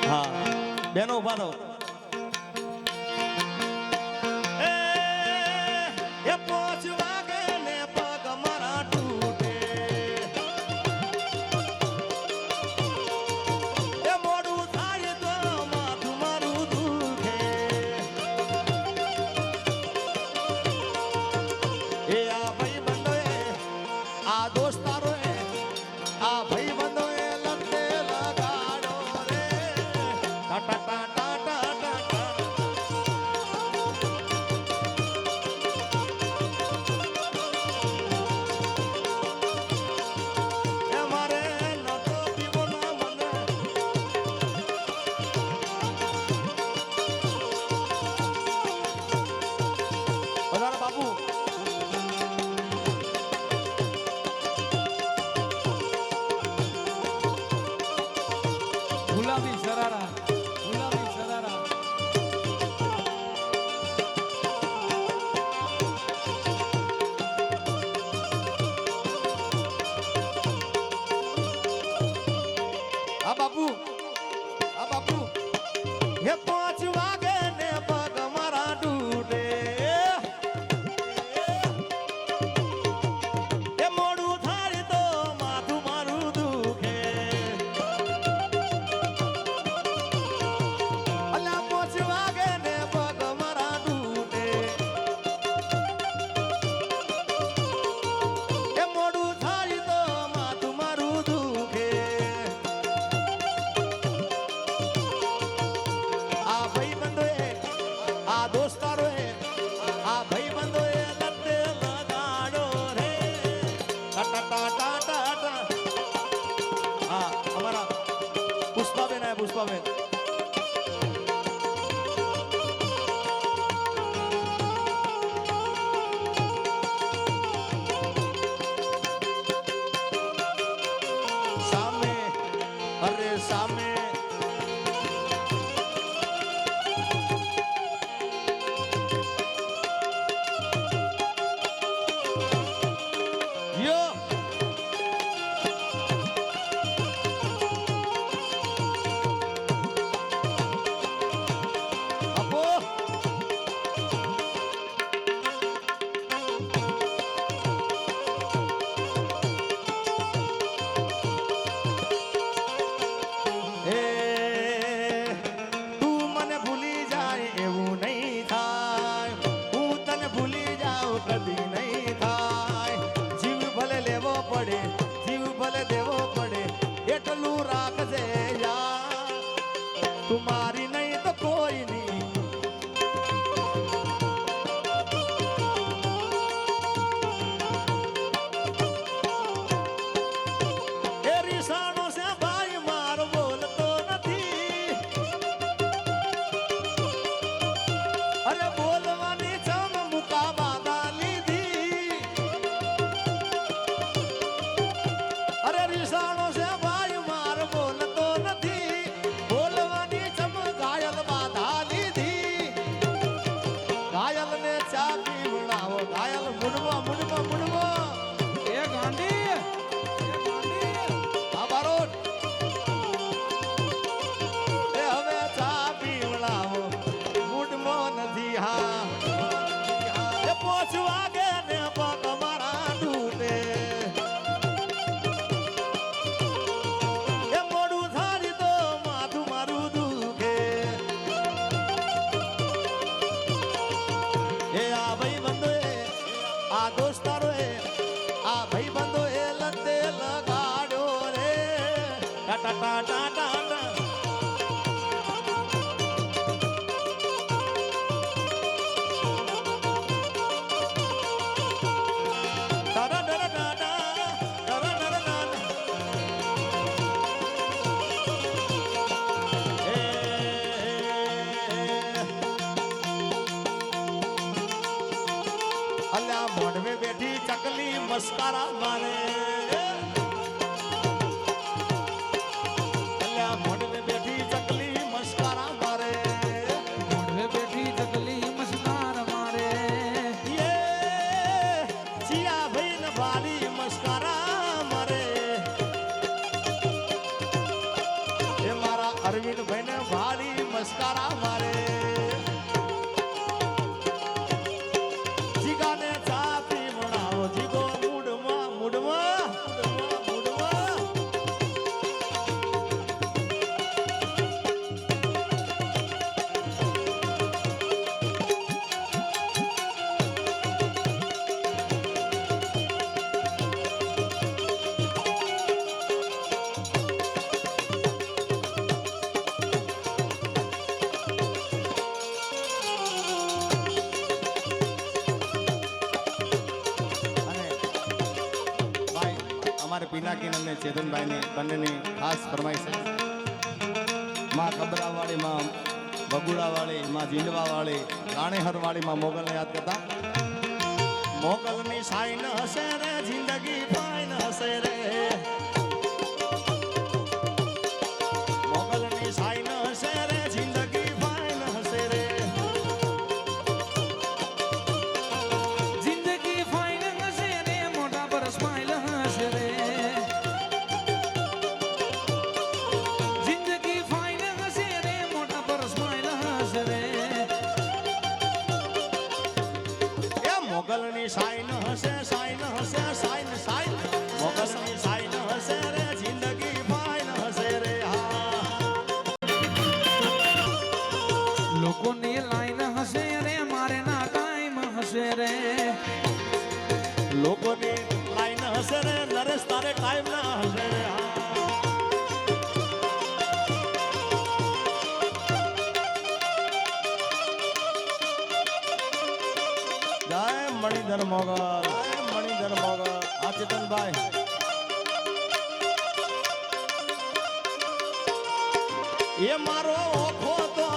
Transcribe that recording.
હા બેનો ઉભા થો. એ પોચ વાગે ને પગ મારા તૂટે, એ મોડું થાય તો માથું મારું દુખે, એ આ ભાઈ બંધોએ આ દોસ્તારોએ આ ભાઈ બંધોએ લંડે લગાડો રે ટા ટા ટા ટા ટા ટા. એ મારે નતો પીવો ના મને, વધારે બાપુ ગુલાબી સરારા, ગુલાબી સરારા. આ બાપુ આ બાપુ એ 5 વાગે ને પગ મારા તૂટે, એ મોડું થાય તો માથું મારું દુખે, અલા 5 વાગે ને પગ મારા તૂટે, એ મોડું થાય તો માથું મારું દુખે. આ ભાઈબંધોએ આ દોસ્તારોએ આ ભાઈબંધોએ લતે લગાડો રે ટા ટા ટા ટા ટા. હા અમારા પુષ્પાબેન આયા પુષ્પાબેન. સામે અરે સામે યો આપો એ તું મને ભૂલી જાય એવું નહીં થાય, હું તને ભૂલી જાઉં કદી નહીં થાય, જીવ ભલે લેવો પડે જીવ ભલે દેવો પડે એટલું રાખજે યાર, તું મારી નહીં તો કોઈ નહીં. એ રીસાણો છે ભાઈ મારો બોલતો નથી, અરે બોલવાની ચમ મુકા બાધા લીધી, અરે રીસાણો છે ભાઈ મારો બોલતો નથી, બોલવાની ચમ ઘાયલ બાધા લીધી, ઘાયલ ને ચા પીવડાવો ઘાયલ મુડવો મુડવો મુડવો. એ ગાંડી, એ ગાંડી. આ બારોટ એ હવે ચા પીવડાવો મૂડમો નથી. હા એ 5 વાગે ને પગ મારા તૂટે, એ મોડું થાય તો માથું મારું દુખે, એ આ ભાઈબંધોએ આ દોસ્તારોએ આ ભાઈબંધોએ લતે લગાડ્યો રે ટા ટા ટા ટા ટા ટા. ટાટા ટાટા ટાટા, ટાટા ટાટા ટાટા. અલ્યા મોઢવે બેઠી ચકલી મસ્કારા મારે, અલ્યા મોઢવે બેઠી ચકલી મસ્કારા મારે, મોઢે બેઠી ચકલી મસ્કાર મારે. યે ચિયા ભાઈ ને ભાલી મસ્કારા મારે, એ મારા અરવિંદ ભાઈ કરીને ભારી મસ્કારા મારે જીગાને ચા પીવડાવો જીગો મૂડમાં મૂડમાં મૂડમાં અમારે પિનાકીન અને ચેતનભાઈની બંનેની ખાસ ફરમાઈશ છે માં કબરાવાળી માં બગુડાવાળી માં જીંડવાવાળી રાણેહરવાળી માં મોગલને યાદ કરતા મોગલની સાઈન હશે રે જિંદગી ફાઈન હશે રે મોગલની સાઈન હશે રે જિંદગી ફાઈન હશે રે જિંદગી ફાઇન હશે રે મોઢા પર સ્માઈલ હશે રે જિંદગી ફાઇન હશે રે મોઢા પર સ્માઈલ હશે રે એ મોગલની સાઈન હશે સાઈન હશે સાઈન સાઈન મોગલની સાઈન હશે રે જિંદગી ફાઈન હશે રે હા લોકોની લાઈન હશે રે મારે ના ટાઈમ હશે રે લોકોની લાઈન હશે રે નરેશ તારે ટાઈમ ના હશે રે હા જય મણિધર મોગલ જય મણિધર મોગલ આ ચેતનભાઈ એ મારો ઓખો તો